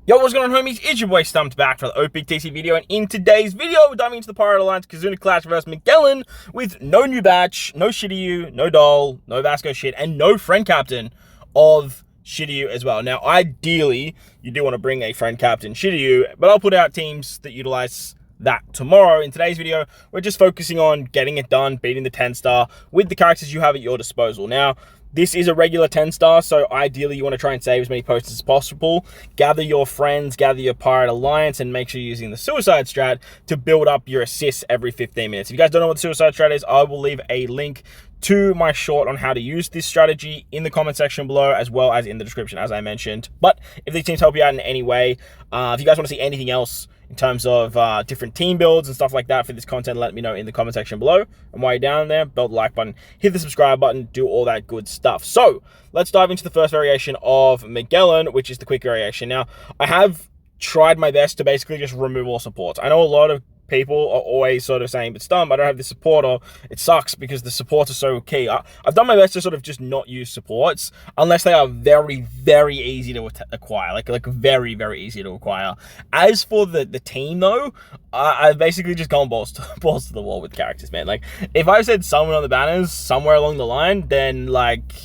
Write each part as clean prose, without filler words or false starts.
Yo, what's going on, homies? It's your boy Stumped back for the OPTC video, and in today's video, we're diving into the Pirate Alliance KIZUNA Clash vs Magellan with no new batch, no Shiryu, no Doll, no Vasco shit, and no friend captain of Shiryu as well. Now, ideally, you do want to bring a friend captain Shiryu, but I'll put out teams that utilize that tomorrow. In today's video, we're just focusing on getting it done, beating the 10-star with the characters you have at your disposal. Now, this is a regular 10-star, so ideally you want to try and save as many posters as possible. Gather your friends, gather your Pirate Alliance, and make sure you're using the Suicide Strat to build up your assists every 15 minutes. If you guys don't know what the Suicide Strat is, I will leave a link to my short on how to use this strategy in the comment section below, as well as in the description, as I mentioned. But if these teams help you out in any way, if you guys want to see anything else in terms of different team builds and stuff like that for this content, let me know in the comment section below. And while you're down there, belt the like button, hit the subscribe button, do all that good stuff. So let's dive into the first variation of Magellan, which is the quick variation. Now, I have tried my best to basically just remove all supports. I know a lot of people are always sort of saying, but Stump, I don't have the support, or it sucks because the supports are so key. I've done my best to sort of just not use supports unless they are very, very easy to acquire, like very, very easy to acquire. As for the team though, I've basically just gone balls to the wall with characters, man. Like, if I said someone on the banners somewhere along the line, then like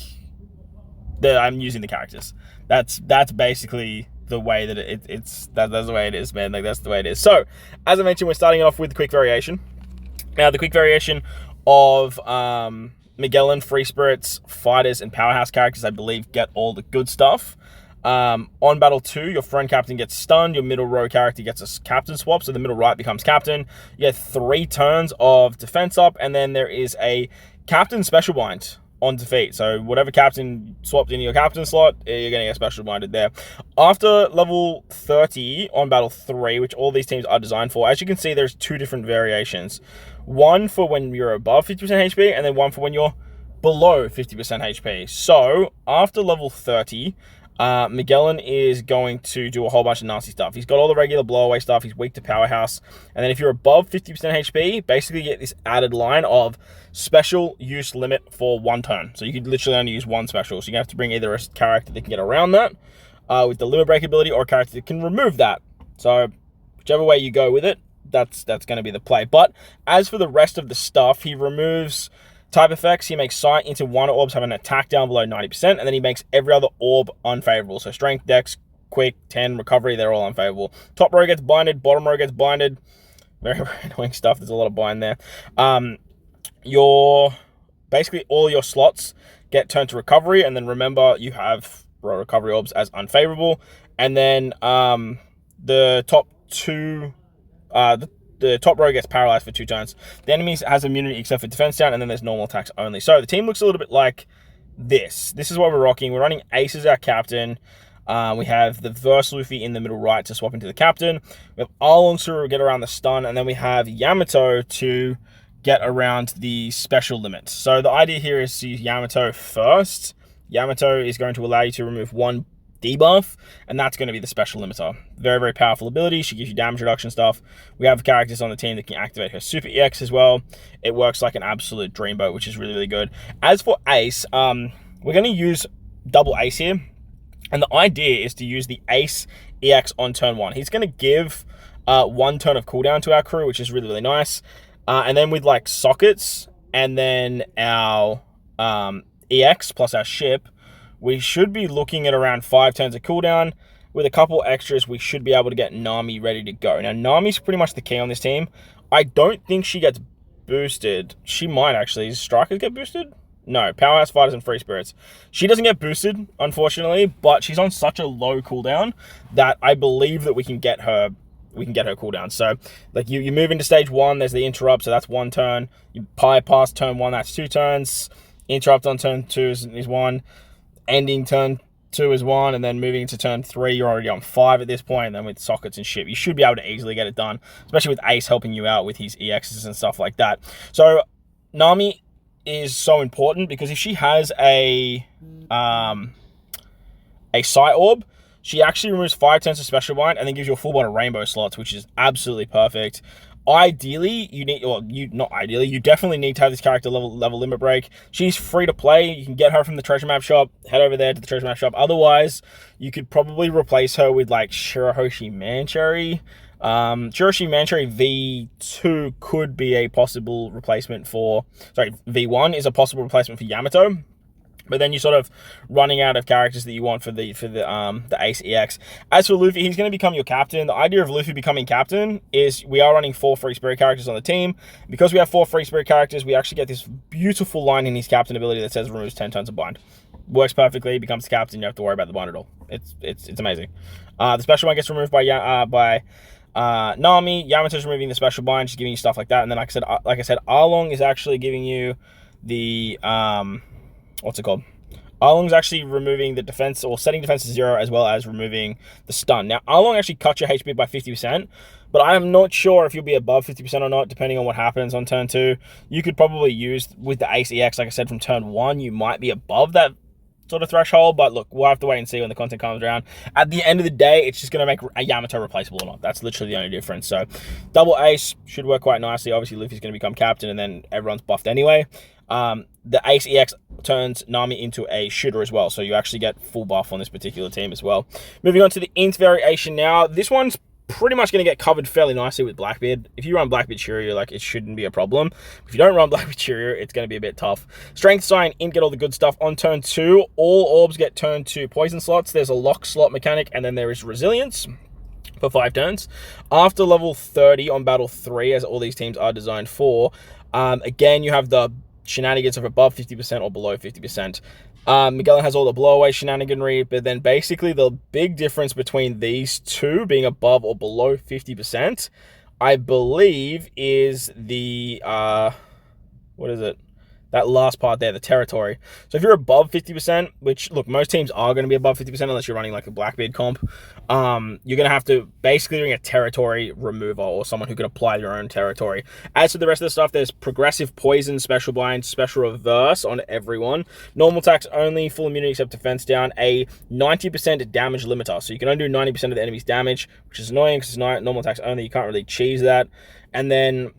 I'm using the characters. That's basically the way that that's the way it is, man. Like, that's the way it is. So as I mentioned, we're starting off with the quick variation. Now, the quick variation of Magellan, Free Spirits, Fighters, and Powerhouse characters, I believe, get all the good stuff. On battle 2, your friend captain gets stunned, your middle row character gets a captain swap, so the middle right becomes captain. You get 3 turns of defense up, and then there is a captain special bind on defeat. So whatever captain swapped into your captain slot, you're getting a special minded there. After level 30 on battle 3, which all these teams are designed for, as you can see, there's 2 different variations. One for when you're above 50% HP, and then one for when you're below 50% HP. So after level 30, Magellan is going to do a whole bunch of nasty stuff. He's got all the regular blowaway stuff. He's weak to Powerhouse. And then if you're above 50% HP, basically you get this added line of special use limit for 1 turn. So you could literally only use 1 special. So you have to bring either a character that can get around that with the limit break ability, or a character that can remove that. So whichever way you go with it, that's going to be the play. But as for the rest of the stuff, he removes type effects. He makes sight into 1 orbs have an attack down below 90%, and then he makes every other orb unfavorable. So strength, dex, quick, 10, recovery, they're all unfavorable. Top row gets blinded, bottom row gets blinded. Very, very annoying stuff. There's a lot of bind there. Basically all your slots get turned to recovery, and then remember you have recovery orbs as unfavorable. And then the top 2, the top row gets paralyzed for 2 turns. The enemy has immunity except for defense down, and then there's normal attacks only. So the team looks a little bit like this. This is what we're rocking. We're running Ace as our captain. We have the Verse Luffy in the middle right to swap into the captain. We have Arlong to get around the stun, and then we have Yamato to get around the special limit. So the idea here is to use Yamato first. Yamato is going to allow you to remove 1 debuff, and that's going to be the special limiter. Very, very powerful ability. She gives you damage reduction stuff. We have characters on the team that can activate her super EX as well. It works like an absolute dreamboat, which is really, really good. As for Ace, we're going to use double Ace here, and the idea is to use the Ace EX on turn 1. He's going to give 1 turn of cooldown to our crew, which is really, really nice. And then with like sockets and then our EX plus our ship, we should be looking at around 5 turns of cooldown. With a couple extras, we should be able to get Nami ready to go. Now, Nami's pretty much the key on this team. I don't think she gets boosted. She might actually. Does Strikers get boosted? No, Powerhouse, Fighters, and Free Spirits. She doesn't get boosted, unfortunately, but she's on such a low cooldown that I believe that we can get her cooldown. So like you move into stage 1, there's the interrupt, so that's 1 turn. You bypass turn 1, that's 2 turns. Interrupt on turn 2 is 1. Ending turn 2 is 1, and then moving into turn 3, you're already on 5 at this point. And then with sockets and shit, you should be able to easily get it done, especially with Ace helping you out with his EXs and stuff like that. So Nami is so important because if she has a sight orb, she actually removes 5 turns of special bind and then gives you a full body rainbow slots, which is absolutely perfect. Ideally, you definitely need to have this character level limit break. She's free to play. You can get her from the treasure map shop. Head over there to the treasure map shop. Otherwise, you could probably replace her with like Shirahoshi Mancherry. Shirahoshi Mancherry V2 could be a possible replacement for... Sorry, V1 is a possible replacement for Yamato. But then you're sort of running out of characters that you want for the Ace EX. As for Luffy, he's going to become your captain. The idea of Luffy becoming captain is we are running 4 free spirit characters on the team. Because we have 4 free spirit characters, we actually get this beautiful line in his captain ability that says removes 10 turns of bind. Works perfectly, becomes the captain, you don't have to worry about the bind at all. It's amazing. The special one gets removed by Nami. Yamato's removing the special bind, just giving you stuff like that. And then like I said, Arlong is actually giving you the what's it called? Arlong's actually removing the defense, or setting defense to 0, as well as removing the stun. Now, Arlong actually cuts your HP by 50%, but I am not sure if you'll be above 50% or not, depending on what happens on turn 2. You could probably use, with the Ace EX, like I said, from turn 1, you might be above that sort of threshold, but look, we'll have to wait and see when the content comes around. At the end of the day, it's just going to make a Yamato replaceable or not. That's literally the only difference. So, double Ace should work quite nicely. Obviously, Luffy's going to become captain, and then everyone's buffed anyway. The Ace EX turns Nami into a shooter as well, so you actually get full buff on this particular team as well. Moving on to the Int variation now. This one's pretty much going to get covered fairly nicely with Blackbeard. If you run Blackbeard Shiryu, like, it shouldn't be a problem. If you don't run Blackbeard Shiryu, it's going to be a bit tough. Strength Sign, Int get all the good stuff. On turn 2, all orbs get turned to poison slots. There's a lock slot mechanic, and then there is Resilience for 5 turns. After level 30 on battle 3, as all these teams are designed for, again, you have the shenanigans of above 50% or below 50%. Magellan has all the blowaway shenaniganry, but then basically the big difference between these two being above or below 50%, I believe, is the, what is it? That last part there, the territory. So if you're above 50%, which, look, most teams are going to be above 50% unless you're running like a Blackbeard comp, you're going to have to basically bring a territory remover or someone who can apply their own territory. As for the rest of the stuff, there's progressive poison, special blind, special reverse on everyone. Normal attacks only, full immunity except defense down, a 90% damage limiter. So you can only do 90% of the enemy's damage, which is annoying because it's normal attacks only. You can't really cheese that. And then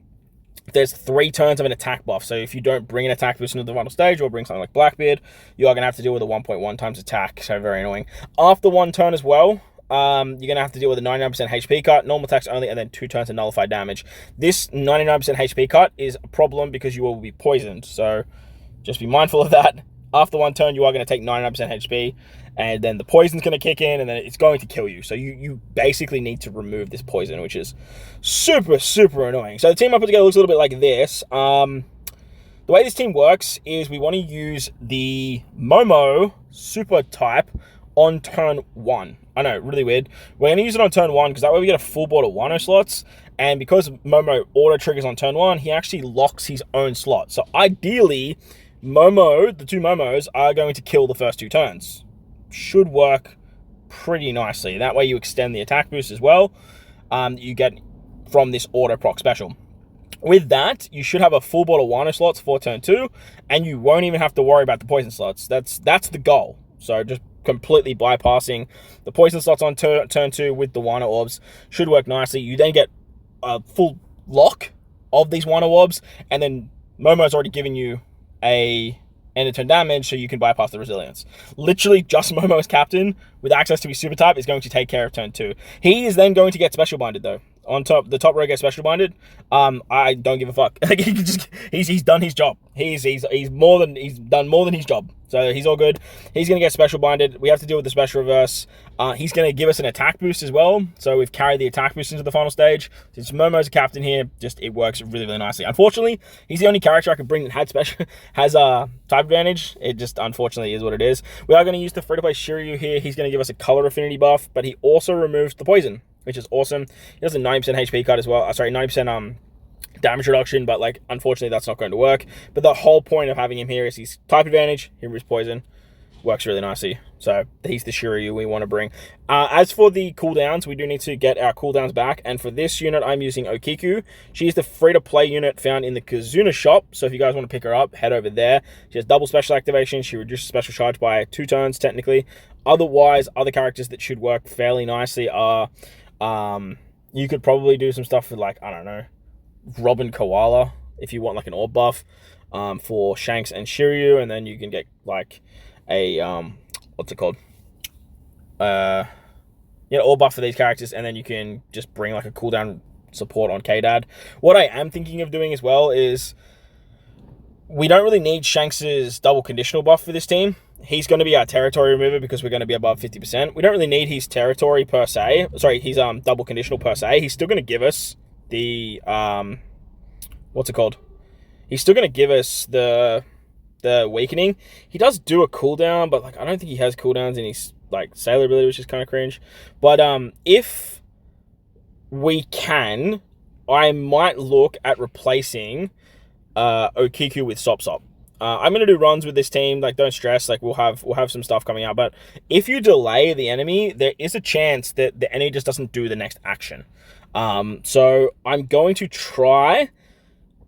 there's 3 turns of an attack buff. So if you don't bring an attack boost into the final stage or bring something like Blackbeard, you are going to have to deal with a 1.1 times attack. So very annoying. After 1 turn as well, you're going to have to deal with a 99% HP cut, normal attacks only, and then 2 turns of nullified damage. This 99% HP cut is a problem because you will be poisoned. So just be mindful of that. After 1 turn, you are going to take 99% HP, and then the poison's going to kick in, and then it's going to kill you. So you basically need to remove this poison, which is super, super annoying. So the team I put together looks a little bit like this. The way this team works is we want to use the Momo super type on turn 1. I know, really weird. We're going to use it on turn 1 because that way we get a full board of Wano slots. And because Momo auto triggers on turn 1, he actually locks his own slot. So ideally, the 2 Momos are going to kill the first 2 turns. Should work pretty nicely. That way you extend the attack boost as well. You get from this auto proc special. With that, you should have a full board of Wano slots for turn 2, and you won't even have to worry about the poison slots. That's the goal. So just completely bypassing the poison slots on turn 2 with the Wano orbs should work nicely. You then get a full lock of these Wano orbs, and then Momo's already given you a end of turn damage, so you can bypass the resilience. Literally, just Momo as captain with access to his super type is going to take care of turn 2. He is then going to get special binded though. On top, the top row gets special binded. I don't give a fuck. Like, he's done his job. He's done more than his job. So he's all good. He's gonna get special binded. We have to deal with the special reverse. He's gonna give us an attack boost as well. So we've carried the attack boost into the final stage. Since Momo's a captain here, it works really, really nicely. Unfortunately, he's the only character I could bring that has a type advantage. It just unfortunately is what it is. We are gonna use the free-to-play Shiryu here. He's gonna give us a color affinity buff, but he also removes the poison, which is awesome. He does a 90% HP cut as well. Sorry, 90% damage reduction, but like unfortunately that's not going to work. But the whole point of having him here is he's type advantage, he removes poison, works really nicely. So he's the Shiryu we want to bring. As for the cooldowns, we do need to get our cooldowns back, and for this unit I'm using Okiku. She's the free-to-play unit found in the KIZUNA shop, so if you guys want to pick her up, head over there. She has double special activation. She reduces special charge by 2 turns technically. Otherwise, other characters that should work fairly nicely are you could probably do some stuff with, like, I don't know, Robin Koala if you want like an orb buff for Shanks and Shiryu, and then you can get like a what's it called? Orb buff for these characters, and then you can just bring like a cooldown support on K-Dad. What I am thinking of doing as well is we don't really need Shanks's double conditional buff for this team. He's going to be our territory remover because we're going to be above 50%. We don't really need his territory per se. Sorry, his double conditional per se. He's still going to give us the what's it called? He's still going to give us the weakening. He does do a cooldown, but like I don't think he has cooldowns in his like sailor ability, which is kind of cringe. But if we can, I might look at replacing Okiku with Sop Sop. I'm gonna do runs with this team. Like, don't stress. Like, we'll have some stuff coming out. But if you delay the enemy, there is a chance that the enemy just doesn't do the next action. So I'm going to try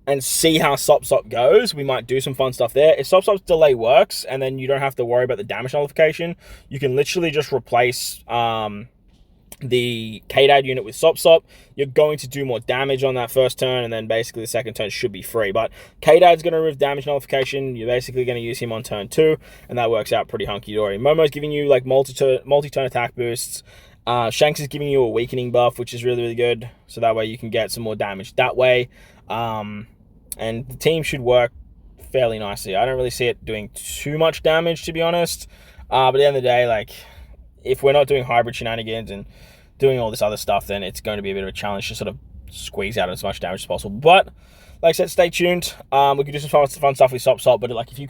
and see how Sop Sop goes. We might do some fun stuff there. If Sop Sop's delay works, and then you don't have to worry about the damage nullification, you can literally just replace the K-Dad unit with Sop Sop. You're going to do more damage on that first turn, and then basically the second turn should be free. But K-Dad's going to remove damage nullification. You're basically going to use him on turn 2, and that works out pretty hunky-dory. Momo's giving you like multi-turn attack boosts. Shanks is giving you a weakening buff, which is really, really good. So that way you can get some more damage that way. And the team should work fairly nicely. I don't really see it doing too much damage, to be honest. But at the end of the day, like, if we're not doing hybrid shenanigans and doing all this other stuff, then it's going to be a bit of a challenge to sort of squeeze out as much damage as possible. But like I said, stay tuned. We could do some fun stuff with Sop Sop, but like if you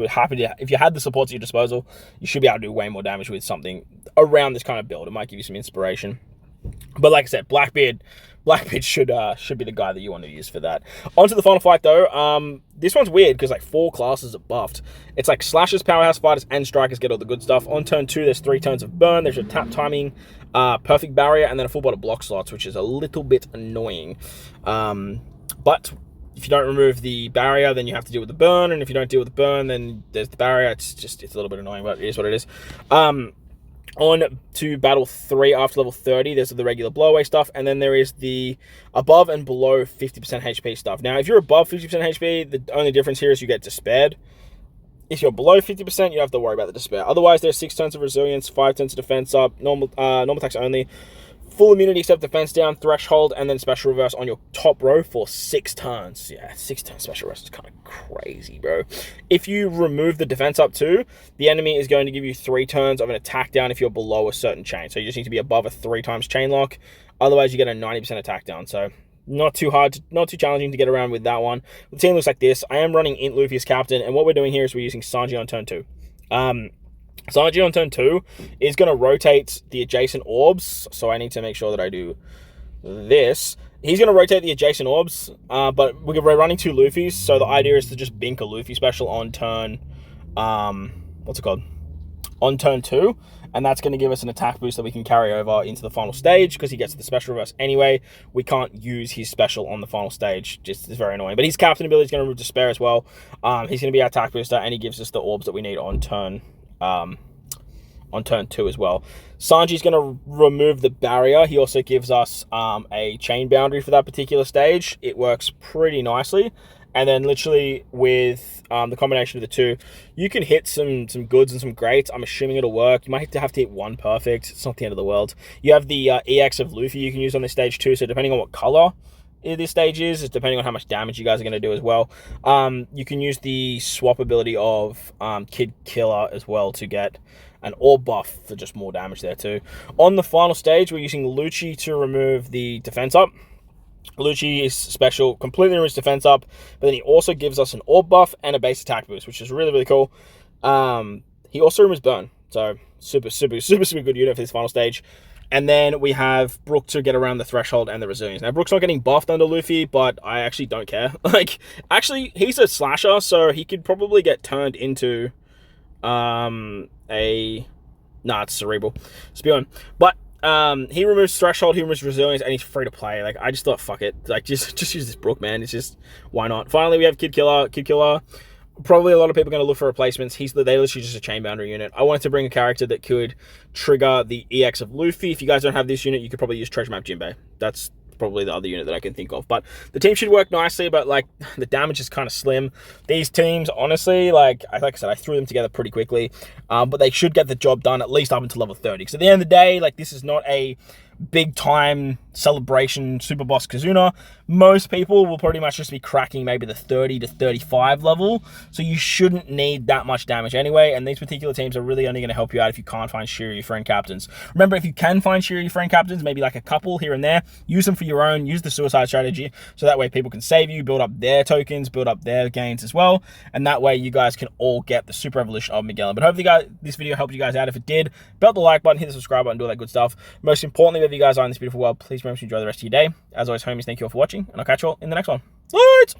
had the supports at your disposal, you should be able to do way more damage with something around this kind of build. It might give you some inspiration. But like I said, Blackbeard should be the guy that you want to use for that. On to the final fight though. This one's weird because like 4 classes are buffed. It's like slashers, powerhouse fighters, and strikers get all the good stuff. On turn 2, there's 3 turns of burn. There's a tap timing, perfect barrier, and then a full bot of block slots, which is a little bit annoying. But if you don't remove the barrier, then you have to deal with the burn, and if you don't deal with the burn, then there's the barrier. It's a little bit annoying, but it is what it is. On to Battle 3 after level 30, there's the regular blowaway stuff, and then there is the above and below 50% HP stuff. Now, if you're above 50% HP, the only difference here is you get Despaired. If you're below 50%, you have to worry about the Despair. Otherwise, there's 6 turns of resilience, 5 turns of defense up, normal attacks only, full immunity except defense down, threshold, and then special reverse on your top row for 6 turns. Yeah, 6 turns special reverse is kind of crazy, bro. If you remove the defense up too, the enemy is going to give you 3 turns of an attack down if you're below a certain chain. So you just need to be above a 3 times chain lock. Otherwise, you get a 90% attack down. So not too hard, not too challenging to get around with that one. The team looks like this. I am running Int Luffy as captain, and what we're doing here is we're using Sanji on turn 2. Sanji on turn 2 is going to rotate the adjacent orbs, so I need to make sure that I do this. He's going to rotate the adjacent orbs, but we're running 2 Luffys, so the idea is to just bink a Luffy special on turn, what's it called? On turn 2, and that's going to give us an attack boost that we can carry over into the final stage, because he gets the special reverse anyway. We can't use his special on the final stage, just it's very annoying. But his captain ability is going to remove Despair as well. He's going to be our attack booster, and he gives us the orbs that we need on turn 2 as well. Sanji's going to remove the barrier. He also gives us a chain boundary for that particular stage. It works pretty nicely. And then literally with the combination of the 2, you can hit some goods and some greats. I'm assuming it'll work. You might have to hit 1 perfect. It's not the end of the world. You have the EX of Luffy you can use on this stage too. So depending on what color this stage is depending on how much damage you guys are going to do as well. You can use the swap ability of Kid Killer as well to get an orb buff for just more damage there too. On the final stage, we're using Lucci to remove the defense up. Lucci is special, completely removes defense up, but then he also gives us an orb buff and a base attack boost, which is really, really cool. He also removes burn, so super good unit for this final stage. And then we have Brook to get around the threshold and the resilience. Now, Brook's not getting buffed under Luffy, but I actually don't care. Like, actually, he's a slasher, so he could probably get turned into it's Cerebral. Spewing. But he removes threshold, he removes resilience, and he's free to play. Like, I just thought, fuck it. Like, just use this Brook, man. It's just, why not? Finally, we have Kid Killer. Kid Killer. Probably a lot of people are going to look for replacements. They're literally just a chain boundary unit. I wanted to bring a character that could trigger the EX of Luffy. If you guys don't have this unit, you could probably use Treasure Map Jinbei. That's probably the other unit that I can think of. But the team should work nicely, but like the damage is kind of slim. These teams, honestly, like I said, I threw them together pretty quickly, but they should get the job done at least up until level 30. Because at the end of the day, like this is not a big time celebration super boss KIZUNA. Most people will pretty much just be cracking maybe the 30 to 35 level, so you shouldn't need that much damage anyway, and these particular teams are really only going to help you out if you can't find Shiryu friend captains. Remember, if you can find Shiryu friend captains, maybe like a couple here and there, use them for your own, use the suicide strategy, so that way people can save you, build up their tokens, build up their gains as well, and that way you guys can all get the super evolution of Magellan. But hopefully this video helped you guys out. If it did, belt the like button, hit the subscribe button, do all that good stuff. Most importantly, if you guys are in this beautiful world, please remember to enjoy the rest of your day. As always, homies, thank you all for watching, and I'll catch you all in the next one. Lights!